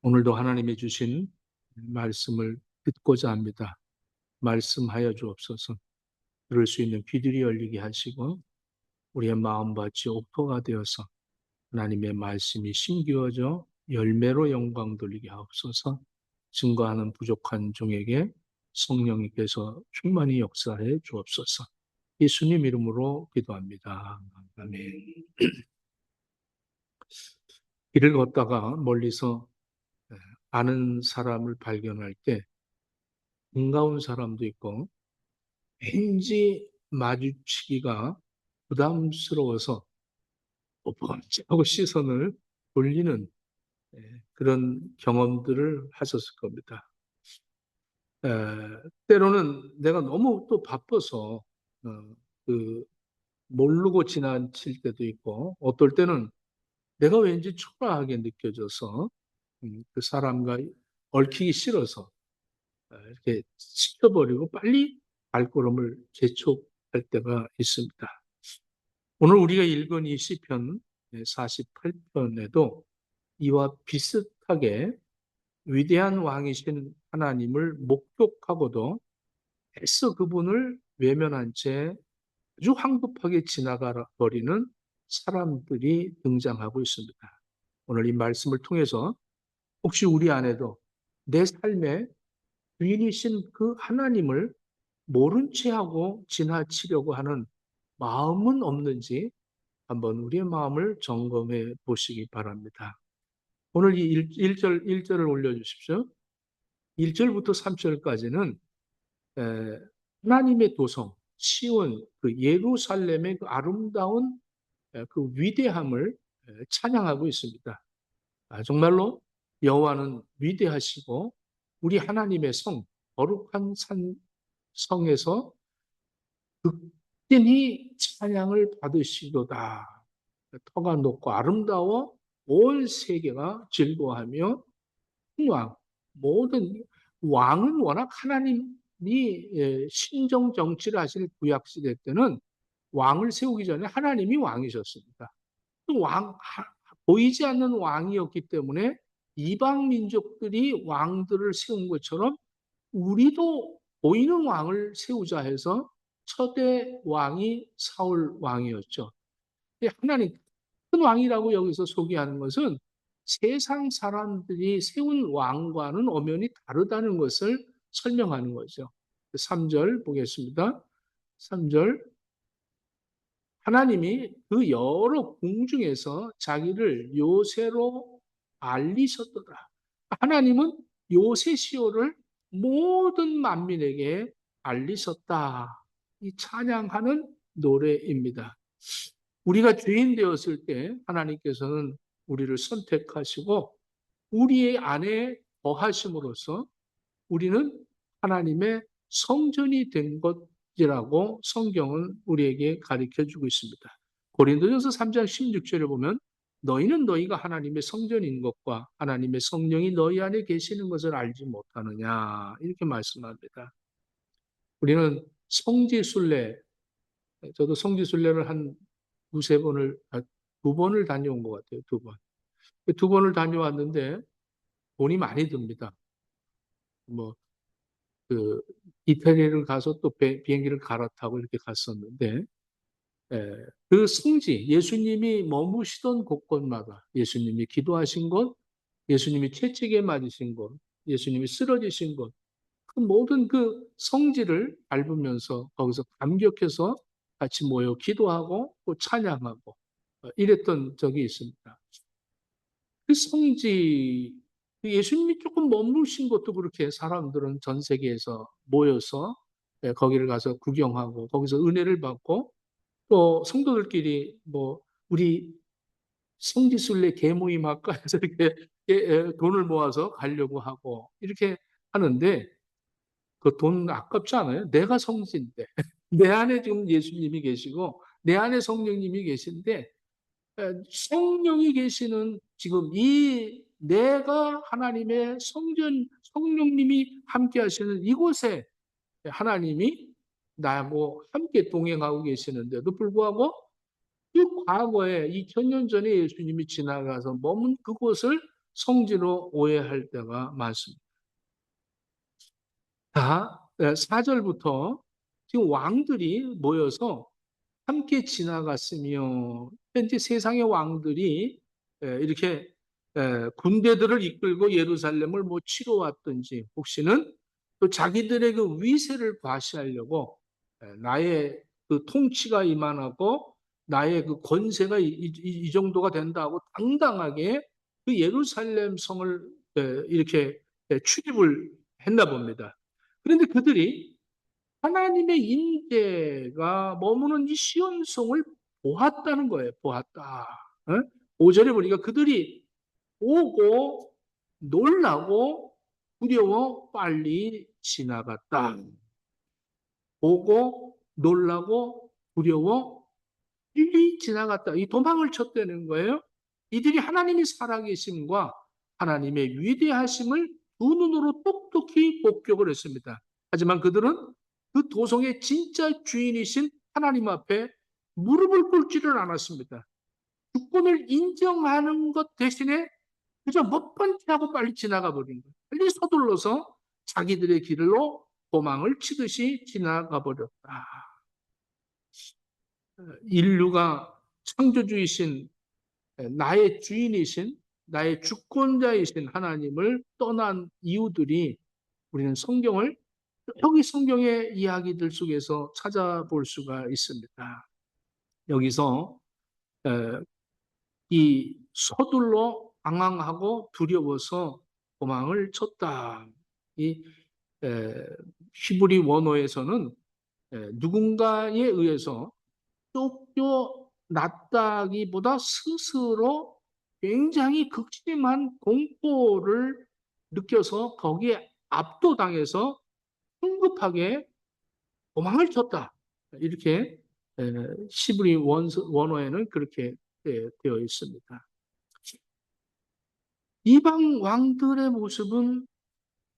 오늘도 하나님이 주신 말씀을 듣고자 합니다. 말씀하여 주옵소서. 들을 수 있는 귀들이 열리게 하시고 우리의 마음밭이 옥토가 되어서 하나님의 말씀이 심기어져 열매로 영광 돌리게 하옵소서. 증거하는 부족한 종에게 성령님께서 충만히 역사해 주옵소서. 예수님 이름으로 기도합니다. 아멘. 길을 걷다가 멀리서 아는 사람을 발견할 때 반가운 사람도 있고 왠지 마주치기가 부담스러워서 번쩍하고 시선을 돌리는 그런 경험들을 하셨을 겁니다. 에, 때로는 내가 너무 또 바빠서 그 모르고 지나칠 때도 있고 어떨 때는 내가 왠지 초라하게 느껴져서 그 사람과 얽히기 싫어서 이렇게 시켜버리고 빨리 발걸음을 재촉할 때가 있습니다. 오늘 우리가 읽은 이 시편 48편에도 이와 비슷하게 위대한 왕이신 하나님을 목격하고도 애써 그분을 외면한 채 아주 황급하게 지나가 버리는 사람들이 등장하고 있습니다. 오늘 이 말씀을 통해서 혹시 우리 안에도 내 삶의 주인이신 그 하나님을 모른 채 하고 지나치려고 하는 마음은 없는지 한번 우리의 마음을 점검해 보시기 바랍니다. 오늘 이 1절을 올려주십시오. 1절부터 3절까지는 하나님의 도성, 시온, 그 예루살렘의 그 아름다운 그 위대함을 찬양하고 있습니다. 정말로 여호와는 위대하시고 우리 하나님의 성, 거룩한 성에서 극진히 찬양을 받으시도다. 터가 높고 아름다워 온 세계가 즐거워하며 왕, 모든 왕은 워낙 하나님이 신정 정치를 하실 구약시대 때는 왕을 세우기 전에 하나님이 왕이셨습니다. 보이지 않는 왕이었기 때문에 이방 민족들이 왕들을 세운 것처럼 우리도 보이는 왕을 세우자 해서 초대 왕이 사울 왕이었죠. 하나님 큰 왕이라고 여기서 소개하는 것은 세상 사람들이 세운 왕과는 엄연히 다르다는 것을 설명하는 거죠. 3절 보겠습니다. 3절 하나님이 그 여러 궁중에서 자기를 요새로 알리셨도다. 하나님은 요새시오를 모든 만민에게 알리셨다. 이 찬양하는 노래입니다. 우리가 죄인 되었을 때 하나님께서는 우리를 선택하시고 우리의 안에 거하심으로써 우리는 하나님의 성전이 된 것이라고 성경은 우리에게 가르쳐 주고 있습니다. 고린도전서 3장 16절에 보면 너희는 너희가 하나님의 성전인 것과 하나님의 성령이 너희 안에 계시는 것을 알지 못하느냐 이렇게 말씀합니다. 우리는 성지순례, 저도 성지순례를 한 두세 번을, 두 번을 다녀온 것 같아요. 두 번. 두 번을 다녀왔는데 돈이 많이 듭니다. 뭐, 그, 이태리를 가서 또 비행기를 갈아타고 이렇게 갔었는데, 그 성지, 예수님이 머무시던 곳곳마다 예수님이 기도하신 곳, 예수님이 채찍에 맞으신 곳, 예수님이 쓰러지신 곳, 그 모든 그 성지를 밟으면서 거기서 감격해서 같이 모여 기도하고 또 찬양하고 이랬던 적이 있습니다. 그 성지, 예수님이 조금 머무신 것도 그렇게 사람들은 전 세계에서 모여서 거기를 가서 구경하고 거기서 은혜를 받고 또 성도들끼리 뭐 우리 성지순례 개모임 할까 해서 이렇게 돈을 모아서 가려고 하고 이렇게 하는데 그 돈 아깝지 않아요? 내가 성지인데 내 안에 지금 예수님이 계시고 내 안에 성령님이 계신데 성령이 계시는 지금 이 내가 하나님의 성령님이 함께 하시는 이곳에 하나님이 나하고 함께 동행하고 계시는데도 불구하고 그 과거에 2000년 전에 예수님이 지나가서 머문 그곳을 성지로 오해할 때가 많습니다. 다 4절부터 지금 왕들이 모여서 함께 지나갔으며 현재 세상의 왕들이 이렇게 군대들을 이끌고 예루살렘을 뭐 치러 왔든지 혹시는 또 자기들의 그 위세를 과시하려고 나의 그 통치가 이만하고 나의 그 권세가 이 정도가 된다고 당당하게 그 예루살렘 성을 이렇게 출입을 했나 봅니다. 그런데 그들이 하나님의 임재가 머무는 이 시온성을 보았다는 거예요. 보았다. 어? 5절에 보니까 그들이 오고 놀라고 두려워 빨리 지나갔다. 오고 놀라고 두려워 빨리 지나갔다. 이 도망을 쳤다는 거예요. 이들이 하나님이 살아계심과 하나님의 위대하심을 두 눈으로 똑똑히 목격을 했습니다. 하지만 그들은 그 도성의 진짜 주인이신 하나님 앞에 무릎을 꿇지를 않았습니다. 주권을 인정하는 것 대신에 그저 못 본 채하고 빨리 지나가 버린 거예요. 빨리 서둘러서 자기들의 길로 도망을 치듯이 지나가 버렸다. 인류가 창조주이신 나의 주인이신 나의 주권자이신 하나님을 떠난 이유들이 우리는 성경을 여기 성경의 이야기들 속에서 찾아볼 수가 있습니다. 여기서 이 서둘러 방황하고 두려워서 도망을 쳤다. 이 히브리 원어에서는 누군가에 의해서 쫓겨났다기보다 스스로 굉장히 극심한 공포를 느껴서 거기에 압도당해서 성급하게 도망을 쳤다. 이렇게 히브리 원어에는 그렇게 되어 있습니다. 이방 왕들의 모습은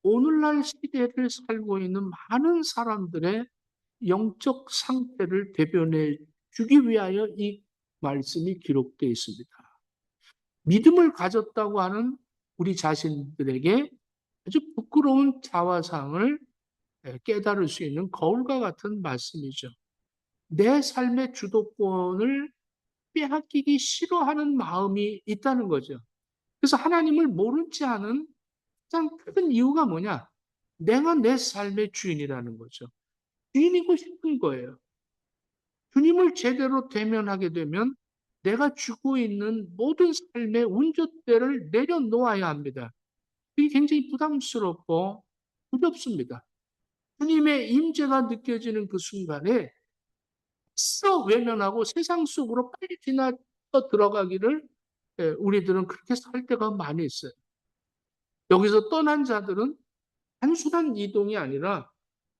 오늘날 시대를 살고 있는 많은 사람들의 영적 상태를 대변해 주기 위하여 이 말씀이 기록되어 있습니다. 믿음을 가졌다고 하는 우리 자신들에게 아주 부끄러운 자화상을 깨달을 수 있는 거울과 같은 말씀이죠. 내 삶의 주도권을 빼앗기기 싫어하는 마음이 있다는 거죠. 그래서 하나님을 모른 채 하는 가장 큰 이유가 뭐냐? 내가 내 삶의 주인이라는 거죠. 주인이고 싶은 거예요. 주님을 제대로 대면하게 되면 내가 쥐고 있는 모든 삶의 운전대를 내려놓아야 합니다. 이게 굉장히 부담스럽고 두렵습니다. 주님의 임재가 느껴지는 그 순간에 썩 외면하고 세상 속으로 빨리 지나쳐 들어가기를 우리들은 그렇게 살 때가 많이 있어요. 여기서 떠난 자들은 단순한 이동이 아니라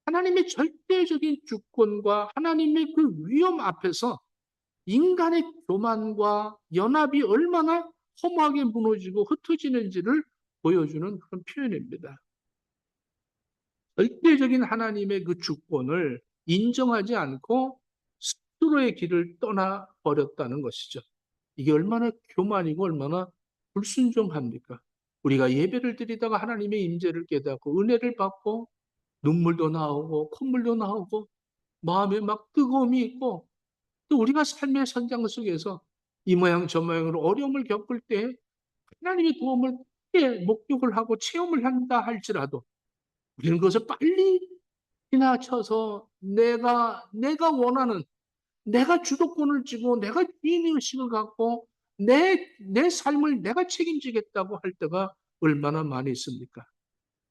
하나님의 절대적인 주권과 하나님의 그 위험 앞에서 인간의 교만과 연합이 얼마나 허무하게 무너지고 흩어지는지를 보여주는 그런 표현입니다. 절대적인 하나님의 그 주권을 인정하지 않고 스스로의 길을 떠나버렸다는 것이죠. 이게 얼마나 교만이고 얼마나 불순종합니까? 우리가 예배를 드리다가 하나님의 임재를 깨닫고 은혜를 받고 눈물도 나오고 콧물도 나오고 마음에 막 뜨거움이 있고 또 우리가 삶의 현장 속에서 이 모양 저 모양으로 어려움을 겪을 때 하나님의 도움을 목격을 하고 체험을 한다 할지라도 우리는 그것을 빨리 지나쳐서 내가 원하는 내가 주도권을 쥐고 내가 주인의식을 갖고 내 삶을 내가 책임지겠다고 할 때가 얼마나 많이 있습니까?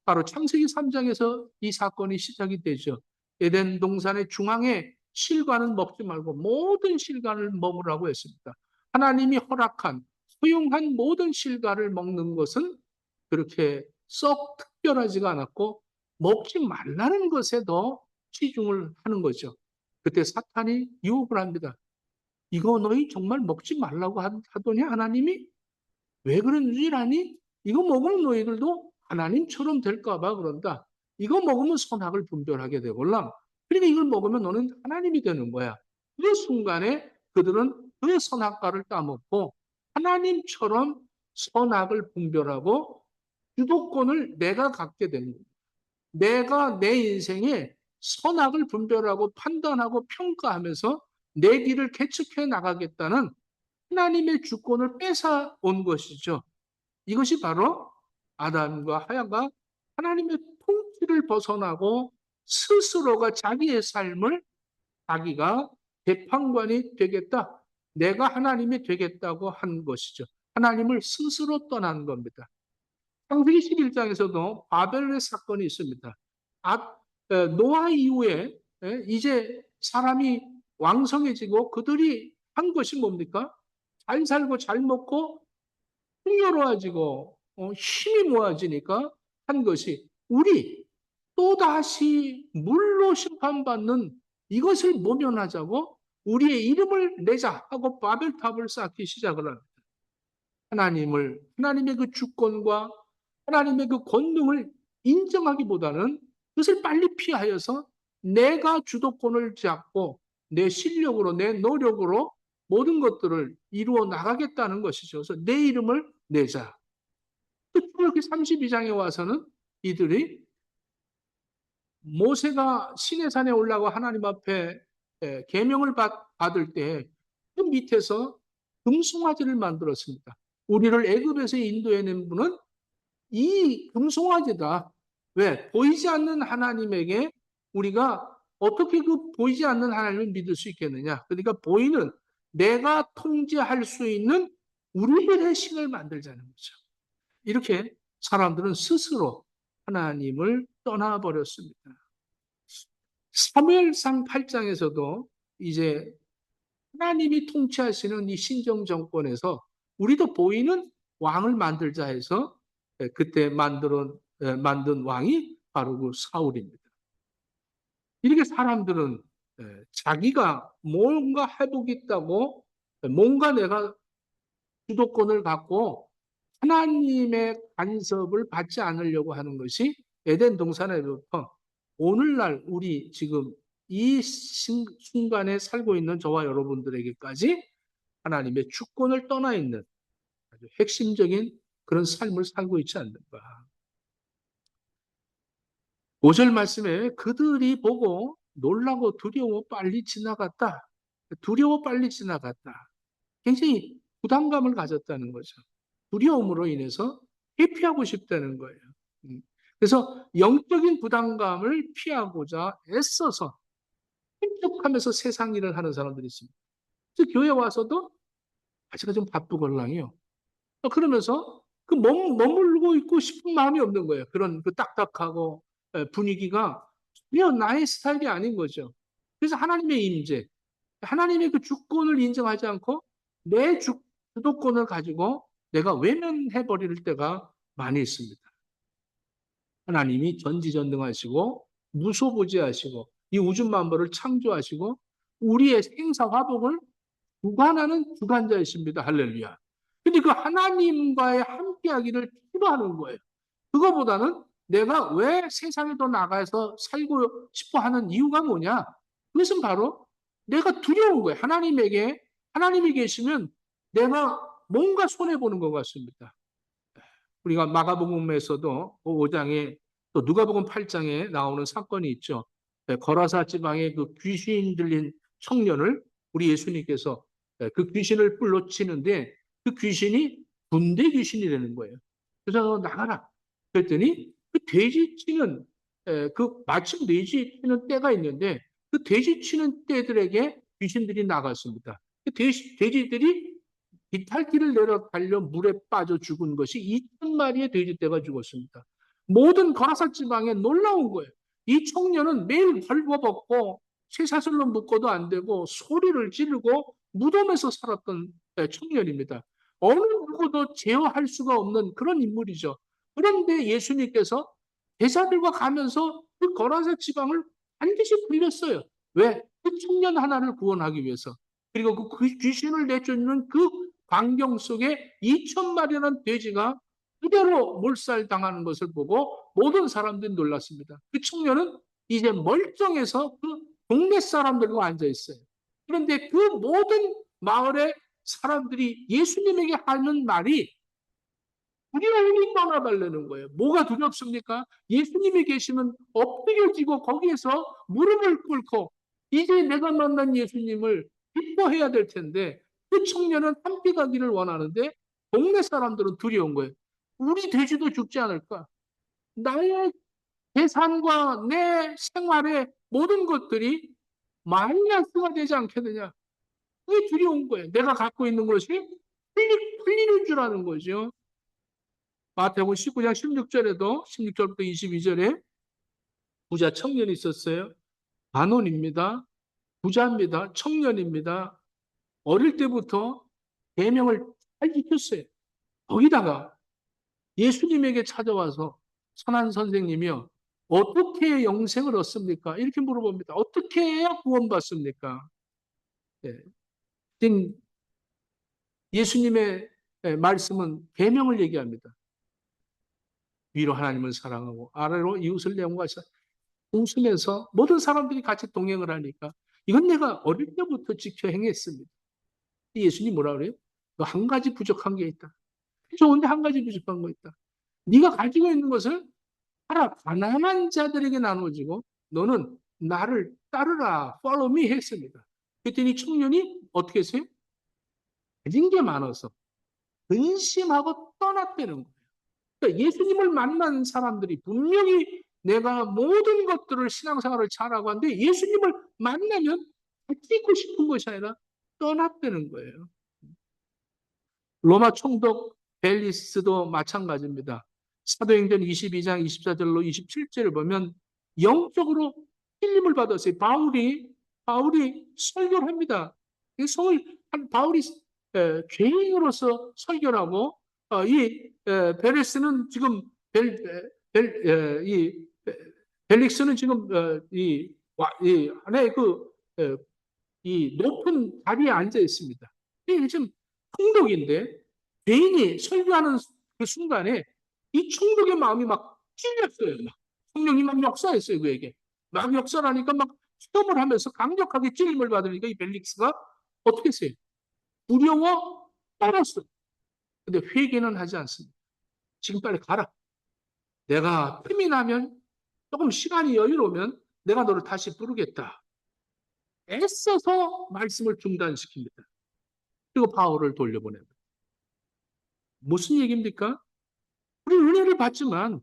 바로 창세기 3장에서 이 사건이 시작이 되죠. 에덴 동산의 중앙에 실과는 먹지 말고 모든 실과를 먹으라고 했습니다. 하나님이 허락한 허용한 모든 실과를 먹는 것은 그렇게 썩 특별하지가 않았고 먹지 말라는 것에 더 치중을 하는 거죠. 그때 사탄이 유혹을 합니다. 이거 너희 정말 먹지 말라고 하더니 하나님이 왜 그런 줄 아니? 이거 먹으면 너희들도 하나님처럼 될까 봐 그런다. 이거 먹으면 선악을 분별하게 되걸라. 그러니까 이걸 먹으면 너는 하나님이 되는 거야. 그 순간에 그들은 그 선악과를 따먹고 하나님처럼 선악을 분별하고 주도권을 내가 갖게 된 거예요. 내가 내 인생에 선악을 분별하고 판단하고 평가하면서 내 길을 개척해 나가겠다는 하나님의 주권을 뺏어온 것이죠. 이것이 바로 아담과 하와가 하나님의 통치를 벗어나고 스스로가 자기의 삶을 자기가 재판관이 되겠다. 내가 하나님이 되겠다고 한 것이죠. 하나님을 스스로 떠난 겁니다. 창세기 11장에서도 바벨의 사건이 있습니다. 노아 이후에 이제 사람이 왕성해지고 그들이 한 것이 뭡니까? 잘 살고 잘 먹고 풍요로워지고 힘이 모아지니까 한 것이 우리 또다시 물로 심판받는 이것을 모면하자고 우리의 이름을 내자 하고 바벨탑을 쌓기 시작을 합니다. 하나님의 그 주권과 하나님의 그 권능을 인정하기보다는 그것을 빨리 피하여서 내가 주도권을 잡고 내 실력으로, 내 노력으로 모든 것들을 이루어 나가겠다는 것이죠. 그래서 내 이름을 내자. 출애굽기 32장에 와서는 이들이 모세가 시내산에 올라가 하나님 앞에 계명을 받을 때 그 밑에서 금송아지를 만들었습니다. 우리를 애굽에서 인도해낸 분은 이 금송아지다. 왜? 보이지 않는 하나님에게 우리가 어떻게 그 보이지 않는 하나님을 믿을 수 있겠느냐? 그러니까 보이는 내가 통제할 수 있는 우리들의 신을 만들자는 거죠. 이렇게 사람들은 스스로 하나님을 떠나버렸습니다. 사무엘상 8장에서도 이제 하나님이 통치하시는 이 신정 정권에서 우리도 보이는 왕을 만들자 해서 그때 만든 왕이 바로 그 사울입니다. 이렇게 사람들은 자기가 뭔가 해보겠다고 뭔가 내가 주도권을 갖고 하나님의 간섭을 받지 않으려고 하는 것이 에덴 동산에부터 오늘날 우리 지금 이 순간에 살고 있는 저와 여러분들에게까지 하나님의 주권을 떠나 있는 아주 핵심적인 그런 삶을 살고 있지 않는가. 5절 말씀에 그들이 보고 놀라고 두려워 빨리 지나갔다. 두려워 빨리 지나갔다. 굉장히 부담감을 가졌다는 거죠. 두려움으로 인해서 회피하고 싶다는 거예요. 그래서 영적인 부담감을 피하고자 애써서 행복하면서 세상 일을 하는 사람들이 있습니다. 그래서 교회 와서도 제가 좀 바쁘걸랑이요. 그러면서 그 머물고 있고 싶은 마음이 없는 거예요. 그런 그 딱딱하고 분위기가 전혀 나의 스타일이 아닌 거죠. 그래서 하나님의 임재, 하나님의 그 주권을 인정하지 않고 내 주도권을 가지고 내가 외면해 버릴 때가 많이 있습니다. 하나님이 전지전능하시고 무소부지하시고 이 우주 만물을 창조하시고 우리의 생사 화복을 주관하는 주관자이십니다. 할렐루야. 근데 그 하나님과의 함께하기를 싫어하는 거예요. 그거보다는 내가 왜 세상에 더 나가서 살고 싶어 하는 이유가 뭐냐? 그것은 바로 내가 두려운 거예요. 하나님이 계시면 내가 뭔가 손해보는 것 같습니다. 우리가 마가복음에서도 5장에 또 누가복음 8장에 나오는 사건이 있죠. 거라사 지방의 그 귀신 들린 청년을 우리 예수님께서 그 귀신을 불러 치는데 그 귀신이 군대 귀신이라는 거예요. 그래서 너 나가라. 그랬더니 그 돼지 치는 마침 돼지 치는 때가 있는데 그 돼지 치는 때들에게 귀신들이 나갔습니다. 그 돼지들이 비탈길을 내려가려 물에 빠져 죽은 것이 2,000마리의 돼지떼가 죽었습니다. 모든 거라사 지방에 놀라운 거예요. 이 청년은 매일 벌거벗고 쇠사슬로 묶어도 안 되고 소리를 지르고 무덤에서 살았던 청년입니다. 어느 누구도 제어할 수가 없는 그런 인물이죠. 그런데 예수님께서 제자들과 가면서 그 거라사 지방을 반드시 굴렸어요. 왜? 그 청년 하나를 구원하기 위해서. 그리고 그 귀신을 내쫓는 그 광경 속에 2,000마리라는 돼지가 그대로 몰살당하는 것을 보고 모든 사람들이 놀랐습니다. 그 청년은 이제 멀쩡해서 그 동네 사람들과 앉아 있어요. 그런데 그 모든 마을의 사람들이 예수님에게 하는 말이 두려움이 떠나달라는 거예요. 뭐가 두렵습니까? 예수님이 계시면 엎드려지고 거기에서 무릎을 꿇고 이제 내가 만난 예수님을 기뻐해야 될 텐데 그 청년은 함께 가기를 원하는데 동네 사람들은 두려운 거예요. 우리 돼지도 죽지 않을까? 나의 재산과 내 생활의 모든 것들이 마이너스가 되지 않겠느냐? 그게 두려운 거예요. 내가 갖고 있는 것이 풀리는 줄 아는 거죠. 마태복음 19장 16절에도 16절부터 22절에 부자 청년이 있었어요. 반원입니다. 부자입니다. 청년입니다. 어릴 때부터 계명을 잘 지켰어요. 거기다가 예수님에게 찾아와서 선한 선생님이요. 어떻게 영생을 얻습니까? 이렇게 물어봅니다. 어떻게 해야 구원받습니까? 예. 예수님의 말씀은 계명을 얘기합니다. 위로 하나님을 사랑하고 아래로 이웃을 내용하셔 웃으면서 모든 사람들이 같이 동행을 하니까 이건 내가 어릴 때부터 지켜 행했습니다. 예수님 뭐라 그래요? 너 한 가지 부족한 게 있다. 좋은데 한 가지 부족한 거 있다. 네가 가지고 있는 것을 하나 가난한 자들에게 나눠주고 너는 나를 따르라. Follow me 했습니다. 그랬더니 청년이 어떻게 했어요? 가진 게 많아서 근심하고 떠났다는 거예요. 그러니까 예수님을 만난 사람들이 분명히 내가 모든 것들을 신앙생활을 잘하고 하는데 예수님을 만나면 갖고 싶은 것이 아니라 떠났다는 거예요. 로마 총독 벨리스도 마찬가지입니다. 사도행전 22장 24절로 27절을 보면 영적으로 힐림을 받았어요. 바울이 설교를 합니다. 바울이 죄인으로서 설교를 하고 이 베레스는 지금 이 벨릭스는 지금 이 안에 이 높은 자리에 앉아 있습니다. 이게 지금 총독인데 죄인이 설교하는 그 순간에 이 총독의 마음이 막 찔렸어요. 막 성령이 막 역사했어요 그에게. 막 역사하니까 막 시험을 하면서 강력하게 찔림을 받으니까 이 벨릭스가 어떻게 했어요? 두려워 떨었어요. 근데 회개는 하지 않습니다. 지금 빨리 가라. 내가 틈이 나면 조금 시간이 여유로우면 내가 너를 다시 부르겠다. 애써서 말씀을 중단시킵니다. 그리고 바울을 돌려보냅니다. 무슨 얘기입니까? 우리 은혜를 받지만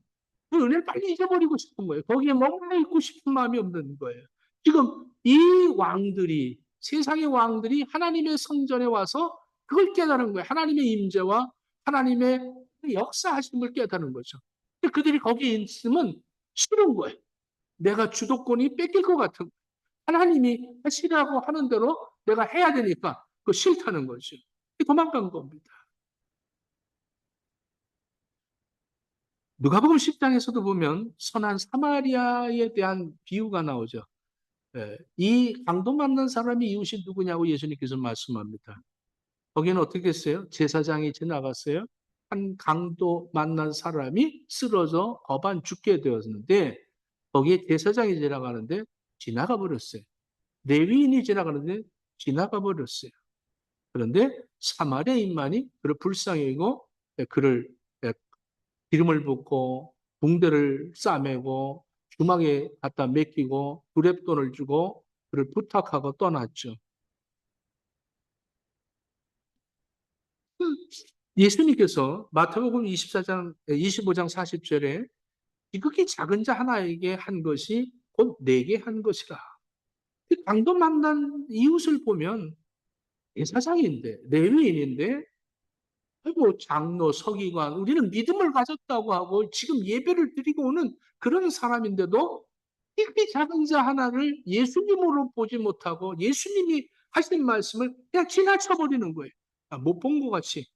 그 은혜를 빨리 잊어버리고 싶은 거예요. 거기에 머물러 있고 싶은 마음이 없는 거예요. 지금 이 왕들이 세상의 왕들이 하나님의 성전에 와서 그걸 깨달은 거예요. 하나님의 임재와 하나님의 역사하심을 깨달은 거죠. 그들이 거기에 있으면 싫은 거예요. 내가 주도권이 뺏길 것 같은 거예요. 하나님이 하시라고 하는 대로 내가 해야 되니까 그 싫다는 거죠. 도망간 겁니다. 누가복음 10장에서도 보면 선한 사마리아에 대한 비유가 나오죠. 이 강도 만난 사람이 이웃이 누구냐고 예수님께서 말씀합니다. 거기는 어떻게 했어요? 제사장이 지나갔어요. 한 강도 만난 사람이 쓰러져 거반 죽게 되었는데 거기에 제사장이 지나가는데 지나가 버렸어요. 레위인이 지나가는데 지나가 버렸어요. 그런데 사마리아인만이 그를 불쌍히 여기고 그를 기름을 붓고 붕대를 싸매고 주막에 갖다 맡기고 두렙돈을 주고 그를 부탁하고 떠났죠. 예수님께서 마태복음 24장, 25장 40절에 지극히 작은 자 하나에게 한 것이 곧 내게 한 것이라. 강도 만난 이웃을 보면 제사장인데 레위인인데 아이고 장로 서기관 우리는 믿음을 가졌다고 하고 지금 예배를 드리고 오는 그런 사람인데도 이 작은 자 하나를 예수님으로 보지 못하고 예수님이 하신 말씀을 그냥 지나쳐 버리는 거예요. 못 본 것 같이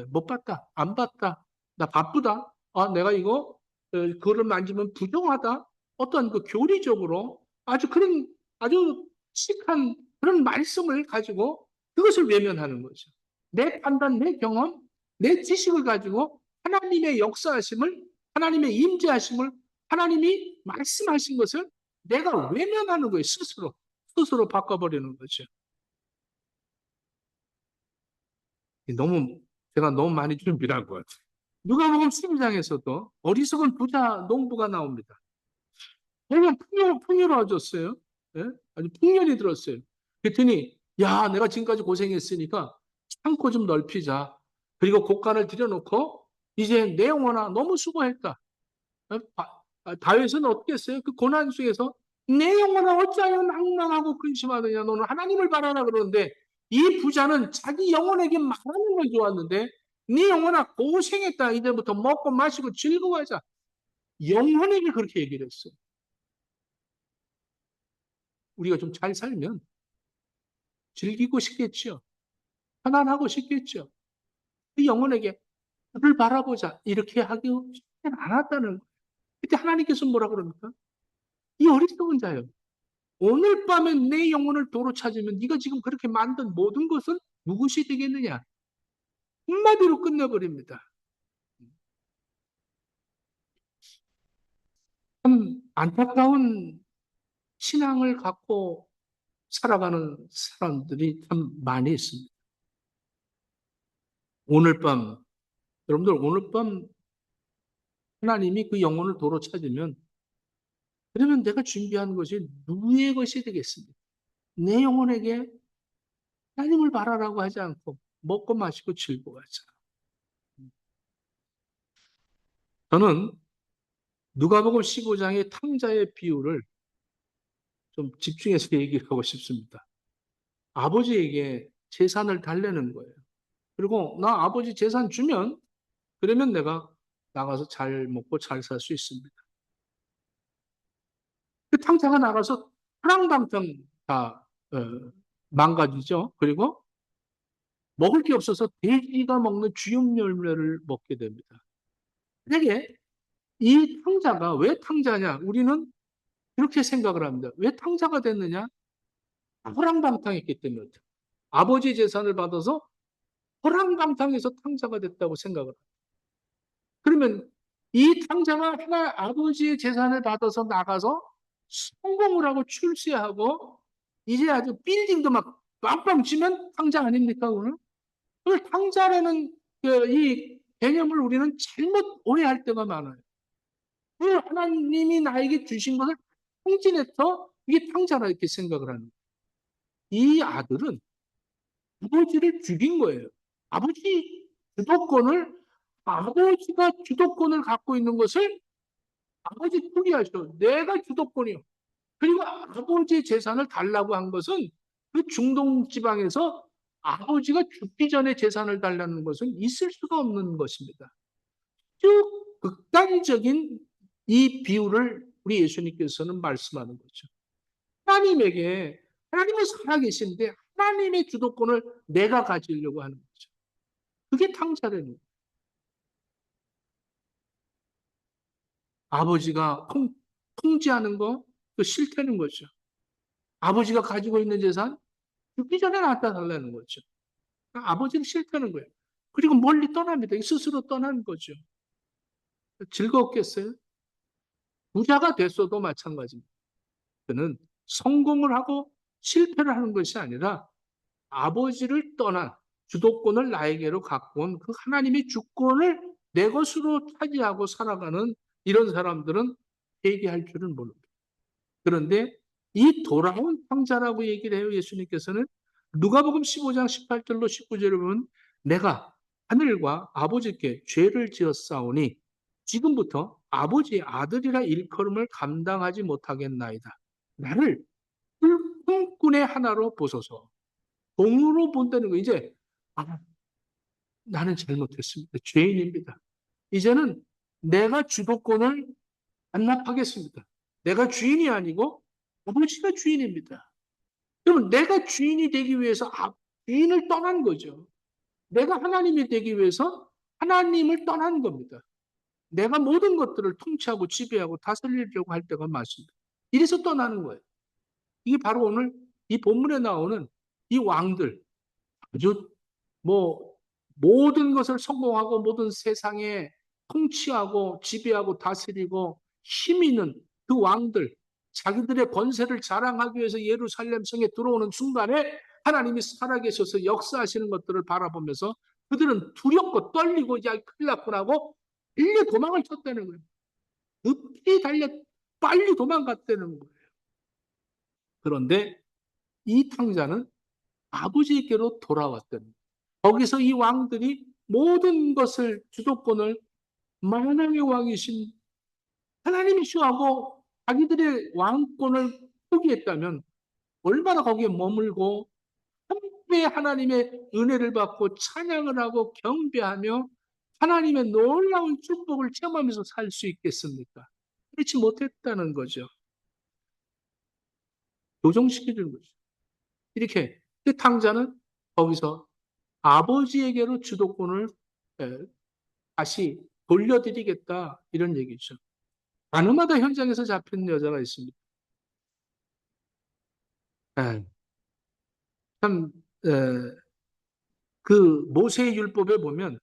못 봤다 안 봤다 나 바쁘다 내가 이거 그거를 만지면 부정하다 어떤 그 교리적으로 아주 그런 아주 씩한 그런 말씀을 가지고 그것을 외면하는 거죠. 내 판단, 내 경험, 내 지식을 가지고 하나님의 역사하심을, 하나님의 임재하심을, 하나님이 말씀하신 것을 내가 외면하는 거예요. 스스로 바꿔버리는 거죠. 너무 제가 너무 많이 준비를 한 것 같아요. 누가복음 12장에서도 어리석은 부자 농부가 나옵니다. 그냥 풍요로워졌어요. 예? 아주 풍년이 들었어요. 그랬더니 야, 내가 지금까지 고생했으니까 창고 좀 넓히자. 그리고 곡간을 들여놓고 이제 내 영혼아 너무 수고했다. 다윗은 어떻게 했어요? 그 고난 속에서 내 영혼아 어찌하여 낭망하고 근심하느냐. 너는 하나님을 바라라 그러는데 이 부자는 자기 영혼에게 말하는 걸 좋았는데 네 영혼아 고생했다. 이제부터 먹고 마시고 즐거워하자. 영혼에게 그렇게 얘기를 했어요. 우리가 좀 잘 살면 즐기고 싶겠죠. 편안하고 싶겠죠. 그 영혼에게 그를 바라보자. 이렇게 하기 쉽지 않았다는 거예요. 그때 하나님께서 뭐라 그럽니까? 이 어리석은 자요. 오늘 밤에 내 영혼을 도로 찾으면 네가 지금 그렇게 만든 모든 것은 무엇이 되겠느냐? 한마디로 끝내버립니다. 참 안타까운 신앙을 갖고 살아가는 사람들이 참 많이 있습니다. 오늘 밤, 여러분들 오늘 밤 하나님이 그 영혼을 도로 찾으면 그러면 내가 준비한 것이 누구의 것이 되겠습니까? 내 영혼에게 하나님을 바라라고 하지 않고 먹고 마시고 즐거워하자. 저는 누가복음 15장의 탕자의 비유를 좀 집중해서 얘기를 하고 싶습니다. 아버지에게 재산을 달래는 거예요. 그리고 나 아버지 재산 주면 그러면 내가 나가서 잘 먹고 잘 살 수 있습니다. 그 탕자가 나가서 파랑방탕 다 망가지죠. 그리고 먹을 게 없어서 돼지가 먹는 쥐염 열매를 먹게 됩니다. 만약에 이 탕자가 왜 탕자냐? 우리는 이렇게 생각을 합니다. 왜 탕자가 됐느냐? 호랑방탕했기 때문에. 아버지 재산을 받아서 호랑방탕에서 탕자가 됐다고 생각을 합니다. 그러면 이 탕자가 하나 아버지의 재산을 받아서 나가서 성공을 하고 출세하고 이제 아주 빌딩도 막 빵빵 치면 탕자 아닙니까? 오늘? 그 탕자라는 이 개념을 우리는 잘못 오해할 때가 많아요. 그 하나님이 나에게 주신 것을 통진해서 이게 탕자라 이렇게 생각을 하는 거예요. 이 아들은 아버지를 죽인 거예요. 아버지 주도권을 아버지가 주도권을 갖고 있는 것을 아버지 포기하셔. 내가 주도권이요. 그리고 아버지 재산을 달라고 한 것은 그 중동 지방에서 아버지가 죽기 전에 재산을 달라는 것은 있을 수가 없는 것입니다. 쭉 극단적인 이 비유를 우리 예수님께서는 말씀하는 거죠. 하나님에게 하나님은 살아계신데 하나님의 주도권을 내가 가지려고 하는 거죠. 그게 탕자라는 거예요. 아버지가 통제하는 거, 그 싫다는 거죠. 아버지가 가지고 있는 재산, 죽기 전에 갖다 달라는 거죠. 아버지는 싫다는 거예요. 그리고 멀리 떠납니다. 스스로 떠나는 거죠. 즐겁겠어요? 부자가 됐어도 마찬가지입니다. 그는 성공을 하고 실패를 하는 것이 아니라 아버지를 떠난 주도권을 나에게로 갖고 온 그 하나님의 주권을 내 것으로 차지하고 살아가는 이런 사람들은 회개할 줄은 모릅니다. 그런데 이 돌아온 탕자라고 얘기를 해요. 예수님께서는 누가복음 15장 18절로 19절을 보면 내가 하늘과 아버지께 죄를 지었사오니 지금부터 아버지의 아들이라 일컬음을 감당하지 못하겠나이다. 나를 품꾼의 하나로 보소서. 공으로 본다는 거 이제 나는 잘못했습니다. 죄인입니다. 이제는 내가 주도권을 반납하겠습니다. 내가 주인이 아니고 아버지가 주인입니다. 그러면 내가 주인이 되기 위해서 주인을 떠난 거죠. 내가 하나님이 되기 위해서 하나님을 떠난 겁니다. 내가 모든 것들을 통치하고 지배하고 다스리려고 할 때가 많습니다. 이래서 떠나는 거예요. 이게 바로 오늘 이 본문에 나오는 이 왕들, 아주 뭐 모든 것을 성공하고 모든 세상에 통치하고 지배하고 다스리고 힘 있는 그 왕들, 자기들의 권세를 자랑하기 위해서 예루살렘 성에 들어오는 순간에 하나님이 살아계셔서 역사하시는 것들을 바라보면서 그들은 두렵고 떨리고 야 큰일 났구나 하고 일리 도망을 쳤다는 거예요. 급히 달려 빨리 도망갔다는 거예요. 그런데 이 탕자는 아버지께로 돌아왔다는 거예요. 거기서 이 왕들이 모든 것을 주도권을 만왕의 왕이신 하나님이시오 하고 자기들의 왕권을 포기했다면 얼마나 거기에 머물고 함께 하나님의 은혜를 받고 찬양을 하고 경배하며 하나님의 놀라운 축복을 체험하면서 살 수 있겠습니까? 그렇지 못했다는 거죠. 교정시키는 거죠. 이렇게 그 탕자는 거기서 아버지에게로 주도권을 다시 돌려드리겠다 이런 얘기죠. 가늠하다 현장에서 잡힌 여자가 있습니다. 에, 참, 그 모세의 율법에 보면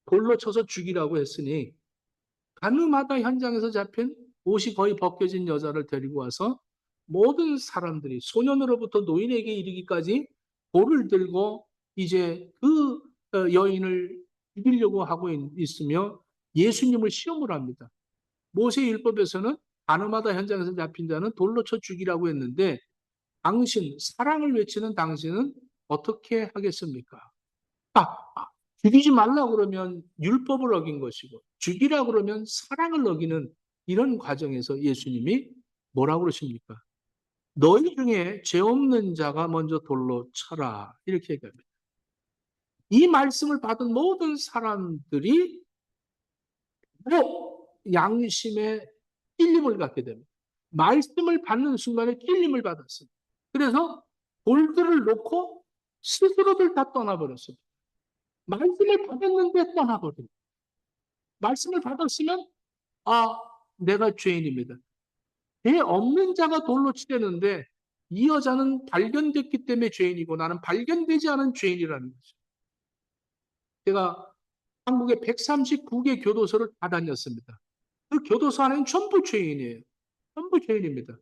돌로 쳐서 죽이라고 했으니 가늠하다 현장에서 잡힌 옷이 거의 벗겨진 여자를 데리고 와서 모든 사람들이 소년으로부터 노인에게 이르기까지 돌을 들고 이제 그 여인을 죽이려고 하고 있으며 예수님을 시험을 합니다. 모세 율법에서는 가늠하다 현장에서 잡힌 자는 돌로 쳐 죽이라고 했는데 당신, 사랑을 외치는 당신은 어떻게 하겠습니까? 아, 죽이지 말라 그러면 율법을 어긴 것이고 죽이라 그러면 사랑을 어기는 이런 과정에서 예수님이 뭐라고 그러십니까? 너희 중에 죄 없는 자가 먼저 돌로 쳐라. 이렇게 얘기합니다. 이 말씀을 받은 모든 사람들이 양심의 찔림을 갖게 됩니다. 말씀을 받는 순간에 찔림을 받았습니다. 그래서 돌들을 놓고 스스로들 다 떠나버렸습니다. 말씀을 받았는데 떠나버립니다. 말씀을 받았으면 내가 죄인입니다. 죄 없는 자가 돌로 치려는데 이 여자는 발견됐기 때문에 죄인이고 나는 발견되지 않은 죄인이라는 거죠. 제가 한국에 139개 교도소를 다 다녔습니다. 그 교도소 안에는 전부 죄인이에요. 전부 죄인입니다.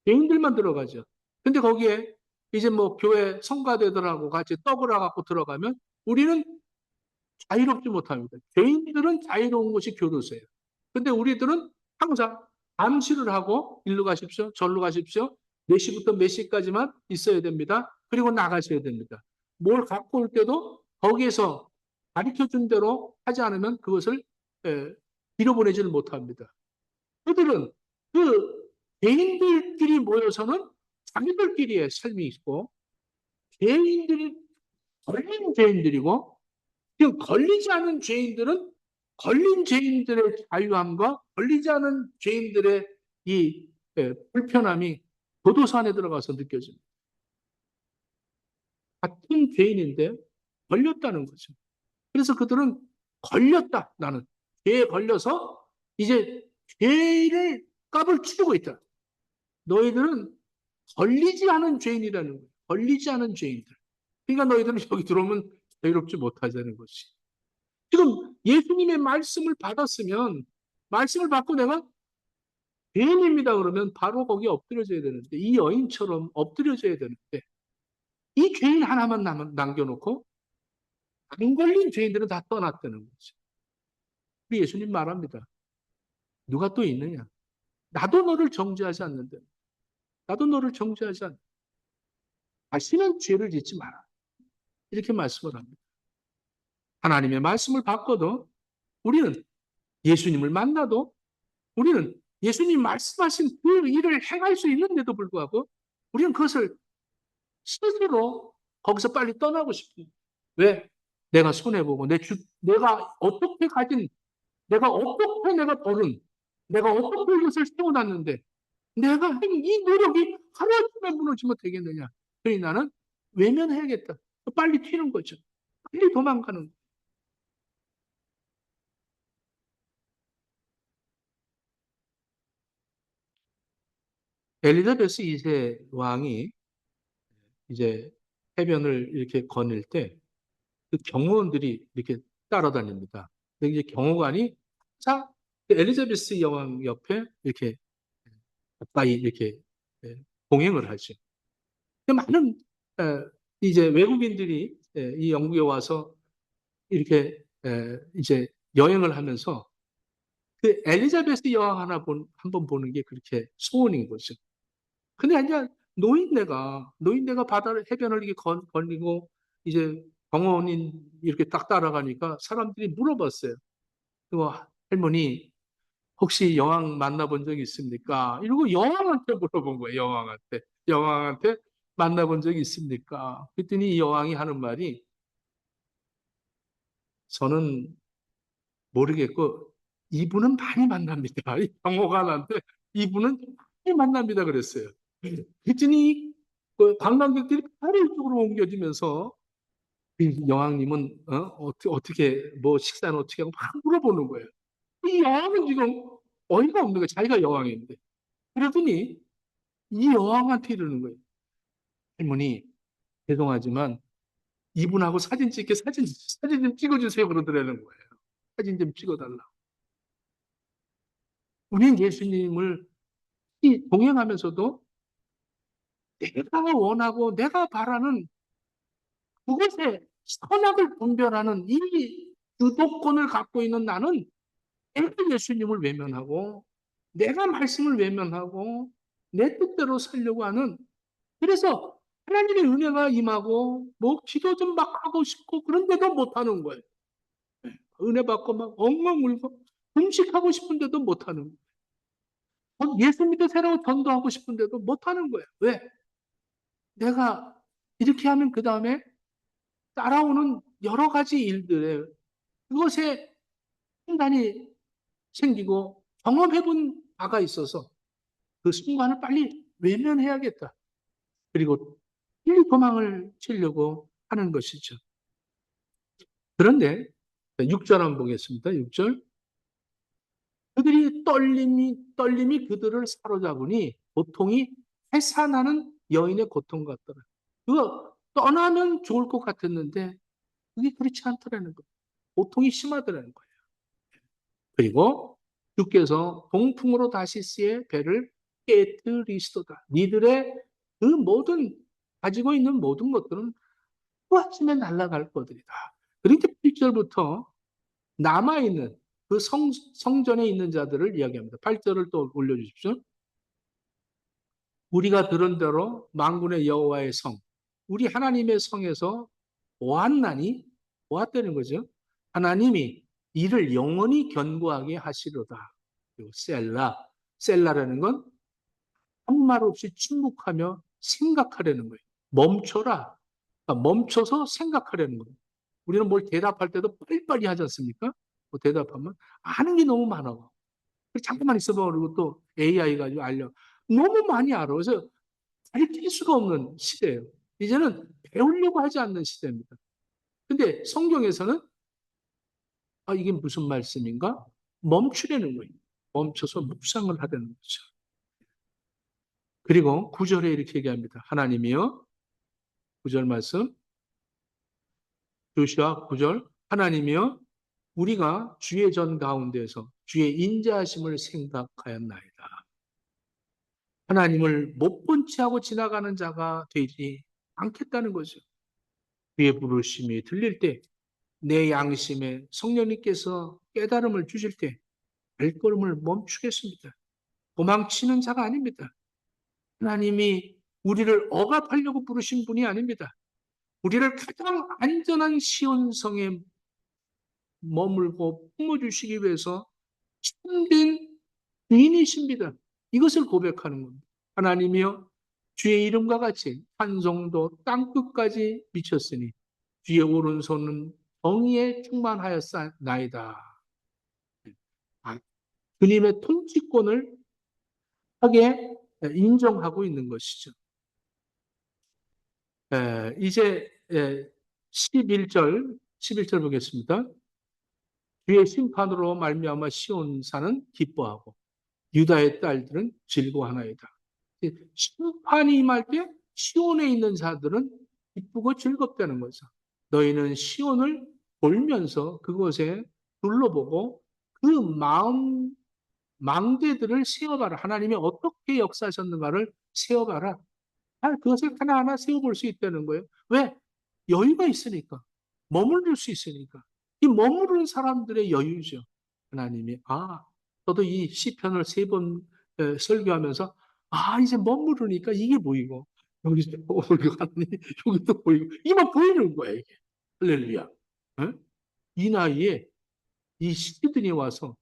죄인들만 들어가죠. 근데 거기에 이제 뭐 교회 성가대들하고 같이 떡을 갖고 들어가면 우리는 자유롭지 못합니다. 죄인들은 자유로운 곳이 교도소예요. 근데 우리들은 항상 암시를 하고 일로 가십시오. 절로 가십시오. 몇 시부터 몇 시까지만 있어야 됩니다. 그리고 나가셔야 됩니다. 뭘 갖고 올 때도 거기에서 가르쳐 준 대로 하지 않으면 그것을 잃어보내지를 못합니다. 그들은 그 개인들끼리 모여서는 자기들끼리의 삶이 있고 죄인들이 걸린 죄인들이고 지금 걸리지 않은 죄인들은 걸린 죄인들의 자유함과 걸리지 않은 죄인들의 이 불편함이 교도소 안에 들어가서 느껴집니다. 같은 죄인인데 걸렸다는 거죠. 그래서 그들은 걸렸다. 나는 죄에 걸려서 이제 죄를 값을 치르고 있다. 너희들은 걸리지 않은 죄인이라는 거예요. 걸리지 않은 죄인들. 그러니까 너희들은 여기 들어오면 자유롭지 못하자는 것이. 지금 예수님의 말씀을 받았으면 말씀을 받고 내가 죄인입니다 그러면 바로 거기에 엎드려져야 되는데 이 여인처럼 엎드려져야 되는데 이 죄인 하나만 남겨놓고 안 걸린 죄인들은 다 떠났다는 거죠. 우리 예수님 말합니다. 누가 또 있느냐? 나도 너를 정죄하지 않는데 나도 너를 정죄하지 않는다. 다시는 죄를 짓지 마라. 이렇게 말씀을 합니다. 하나님의 말씀을 받고도 우리는 예수님을 만나도 우리는 예수님 말씀하신 그 일을 행할 수 있는데도 불구하고 우리는 그것을 스스로 거기서 빨리 떠나고 싶습니다. 왜? 내가 손해보고 내가 어떻게 가진 내가 어떻게 내가 벌은 내가 어떻게 이것을 세워놨는데 내가 한 이 노력이 하루아침에 무너지면 되겠느냐. 그러니 나는 외면해야겠다. 빨리 튀는 거죠. 빨리 도망가는 거죠. 엘리자베스 2세 왕이 이제 해변을 이렇게 거닐 때 그 경호원들이 이렇게 따라다닙니다. 근데 이제 경호관이 항상 그 엘리자베스 여왕 옆에 이렇게 가까이 이렇게 봉행을 하죠. 많은 이제 외국인들이 이 영국에 와서 이렇게 이제 여행을 하면서 그 엘리자베스 여왕 한번 보는 게 그렇게 소원인 거죠. 근데 이제 노인네가 바다를 해변을 이렇게 걸리고 이제 경호원인 이렇게 딱 따라가니까 사람들이 물어봤어요. 그 할머니 혹시 여왕 만나본 적 있습니까? 이러고 여왕한테 물어본 거예요. 여왕한테 만나본 적 있습니까? 그랬더니 이 여왕이 하는 말이 저는 모르겠고 이분은 많이 만납니다. 이 경호관한테 이분은 많이 만납니다 그랬어요. 그랬더니 그 관광객들이 바로 이쪽으로 옮겨지면서 이 여왕님은 어떻게 뭐 식사는 어떻게 하고 막 물어보는 거예요. 이 여왕은 지금 어이가 없는 거예요. 자기가 여왕인데. 그러더니 이 여왕한테 이러는 거예요. 할머니 죄송하지만 이분하고 사진 좀 찍어주세요 그러더라는 거예요. 사진 좀 찍어달라. 우리는 예수님을 동행하면서도 내가 원하고 내가 바라는 그것에 선악을 분별하는 이 주도권을 갖고 있는 나는 내가 예수님을 외면하고 내가 말씀을 외면하고 내 뜻대로 살려고 하는 그래서 하나님의 은혜가 임하고 뭐 기도 좀 막 하고 싶고 그런데도 못하는 거예요. 은혜 받고 막 엉엉 울고 금식하고 싶은데도 못하는 거예요. 예수 믿으세요 전도하고 싶은데도 못하는 거예요. 왜? 내가 이렇게 하면 그 다음에 따라오는 여러 가지 일들에 그것에 순간이 생기고 경험해본 바가 있어서 그 순간을 빨리 외면해야겠다. 그리고 빨리 도망을 치려고 하는 것이죠. 그런데 6절 한번 보겠습니다. 6절. 그들이 떨림이 그들을 사로잡으니 고통이 해산하는 여인의 고통 같더라. 그거 떠나면 좋을 것 같았는데 그게 그렇지 않더라는 거예요. 고통이 심하더라는 거예요. 그리고 주께서 동풍으로 다시스의 배를 깨뜨리시도다. 니들의 그 모든 가지고 있는 모든 것들은 하루아침에 날아갈 것들이다. 그런데 1절부터 남아있는 그 성전에 있는 자들을 이야기합니다. 8절을 또 올려주십시오. 우리가 들은 대로 만군의 여호와의 성, 우리 하나님의 성에서 보았나니 보았다는 거죠. 하나님이 이를 영원히 견고하게 하시로다. 그리고 셀라라는 건 한말 없이 침묵하며 생각하려는 거예요. 멈춰라. 그러니까 멈춰서 생각하려는 거예요. 우리는 뭘 대답할 때도 빨리빨리 하지 않습니까? 뭐 대답하면 아는 게 너무 많아. 잠깐만 있어봐. 그리고 또 AI 가지고 알려. 너무 많이 알아. 그래서 가르칠 수가 없는 시대예요. 이제는 배우려고 하지 않는 시대입니다. 근데 성경에서는 이게 무슨 말씀인가? 멈추려는 거예요. 멈춰서 묵상을 하려는 거죠. 그리고 9절에 이렇게 얘기합니다. 하나님이여, 9절 말씀, 조시아 9절, 하나님이여, 우리가 주의 전 가운데서 주의 인자하심을 생각하였나이다. 하나님을 못 본 채 하고 지나가는 자가 되지 않겠다는 거죠. 주의 부르심이 들릴 때, 내 양심에 성령님께서 깨달음을 주실 때, 발걸음을 멈추겠습니다. 도망치는 자가 아닙니다. 하나님이 우리를 억압하려고 부르신 분이 아닙니다. 우리를 가장 안전한 시온성에 머물고 품어주시기 위해서 참된 주인이십니다. 이것을 고백하는 겁니다. 하나님이여 주의 이름과 같이 찬송도 땅끝까지 미쳤으니 주의 오른손은 정의에 충만하였나이다. 주님의 통치권을 하게 인정하고 있는 것이죠. 이제 11절 보겠습니다. 주의 심판으로 말미암아 시온산은 기뻐하고 유다의 딸들은 즐거워하나이다. 심판이 임할 때 시온에 있는 자들은 기쁘고 즐겁다는 거죠. 너희는 시온을 돌면서 그곳에 둘러보고 그 망대들을 세어봐라. 하나님이 어떻게 역사하셨는가를 세어봐라. 그것을 하나하나 세워볼 수 있다는 거예요. 왜? 여유가 있으니까, 머무를 수 있으니까. 이 머무르는 사람들의 여유죠. 하나님이, 저도 이 시편을 3번 설교하면서, 이제 머무르니까 이게 보이고, 여기서 하나님, 여기도 보이고, 이만 보이는 거야, 이게. 할렐루야. 어? 이 나이에 이 시드니 와서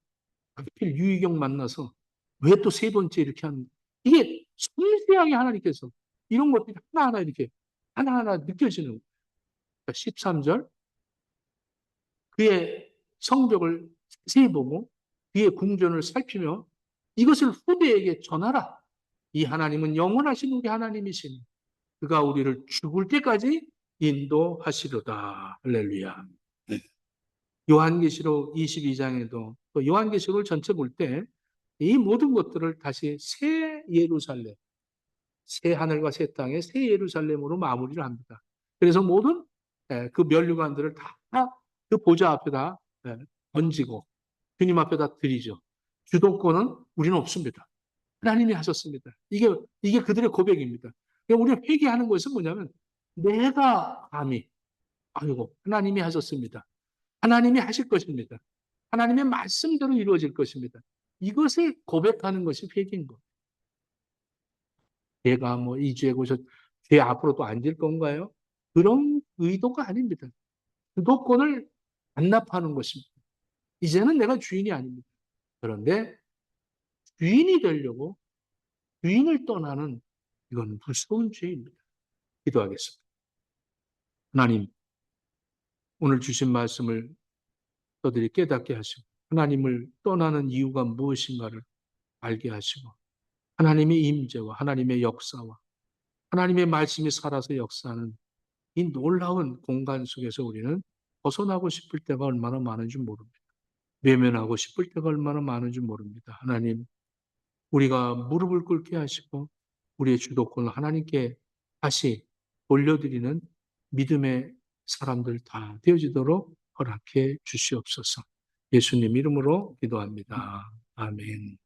하필 유희경 만나서 왜 또 3번째 이렇게 하는, 이게 섬세하게 하나님께서 이런 것들이 하나하나 이렇게 하나하나 느껴지는 거예요. 13절, 그의 성벽을 세세히 보고 그의 궁전을 살피며 이것을 후대에게 전하라. 이 하나님은 영원하신 우리 하나님이시니 그가 우리를 죽을 때까지 인도하시로다. 할렐루야. 네. 요한계시록 22장에도 또 요한계시록을 전체 볼 때 이 모든 것들을 다시 새 예루살렘, 새 하늘과 새 땅의 새 예루살렘으로 마무리를 합니다. 그래서 모든 그 면류관들을 다 그 보좌 앞에다 던지고 주님 앞에다 드리죠. 주도권은 우리는 없습니다. 하나님이 하셨습니다. 이게 그들의 고백입니다. 그러니까 우리가 회개하는 것은 뭐냐면 내가 감히 하나님이 하셨습니다. 하나님이 하실 것입니다. 하나님의 말씀대로 이루어질 것입니다. 이것을 고백하는 것이 회개인 것. 제가 이 죄 고서 죄 앞으로 또 앉을 건가요? 그런 의도가 아닙니다. 주도권을 반납하는 것입니다. 이제는 내가 주인이 아닙니다. 그런데 주인이 되려고 주인을 떠나는 이건 무서운 죄입니다. 기도하겠습니다. 하나님, 오늘 주신 말씀을 저들이 깨닫게 하시고 하나님을 떠나는 이유가 무엇인가를 알게 하시고 하나님의 임재와 하나님의 역사와 하나님의 말씀이 살아서 역사하는 이 놀라운 공간 속에서 우리는 벗어나고 싶을 때가 얼마나 많은지 모릅니다. 외면하고 싶을 때가 얼마나 많은지 모릅니다. 하나님, 우리가 무릎을 꿇게 하시고 우리의 주도권을 하나님께 다시 돌려드리는 믿음의 사람들 다 되어지도록 허락해 주시옵소서. 예수님 이름으로 기도합니다. 아멘.